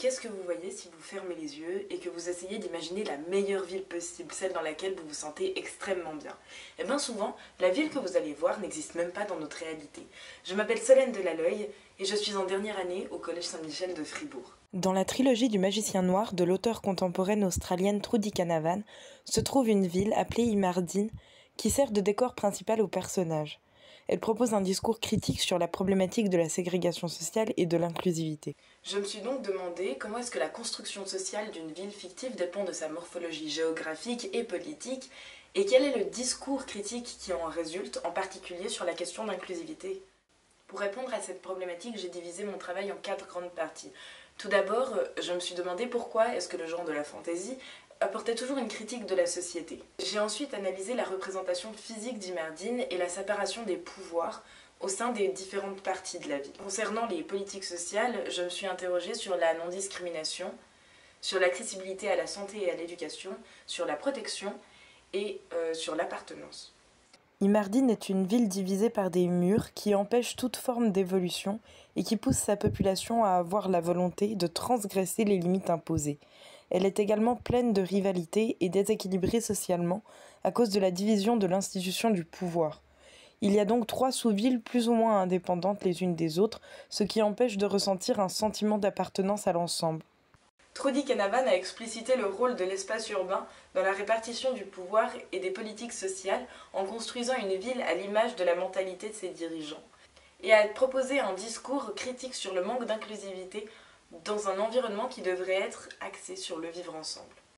Qu'est-ce que vous voyez si vous fermez les yeux et que vous essayez d'imaginer la meilleure ville possible, celle dans laquelle vous vous sentez extrêmement bien? Et bien souvent, la ville que vous allez voir n'existe même pas dans notre réalité. Je m'appelle Solène Delalleuil et je suis en dernière année au Collège Saint-Michel de Fribourg. Dans la trilogie du Magicien Noir de l'auteure contemporaine australienne Trudy Canavan se trouve une ville appelée Imardine qui sert de décor principal au personnage. Elle propose un discours critique sur la problématique de la ségrégation sociale et de l'inclusivité. Je me suis donc demandé comment est-ce que la construction sociale d'une ville fictive dépend de sa morphologie géographique et politique, et quel est le discours critique qui en résulte, en particulier sur la question d'inclusivité. Pour répondre à cette problématique, j'ai divisé mon travail en 4 grandes parties. Tout d'abord, je me suis demandé pourquoi est-ce que le genre de la fantaisie apportait toujours une critique de la société. J'ai ensuite analysé la représentation physique d'Imardine et la séparation des pouvoirs au sein des différentes parties de la ville. Concernant les politiques sociales, je me suis interrogée sur la non-discrimination, sur l'accessibilité à la santé et à l'éducation, sur la protection et sur l'appartenance. Imardine est une ville divisée par des murs qui empêchent toute forme d'évolution et qui pousse sa population à avoir la volonté de transgresser les limites imposées. Elle est également pleine de rivalités et déséquilibrée socialement à cause de la division de l'institution du pouvoir. Il y a donc 3 sous-villes plus ou moins indépendantes les unes des autres, ce qui empêche de ressentir un sentiment d'appartenance à l'ensemble. Trudy Canavan a explicité le rôle de l'espace urbain dans la répartition du pouvoir et des politiques sociales en construisant une ville à l'image de la mentalité de ses dirigeants, et a proposé un discours critique sur le manque d'inclusivité dans un environnement qui devrait être axé sur le vivre ensemble.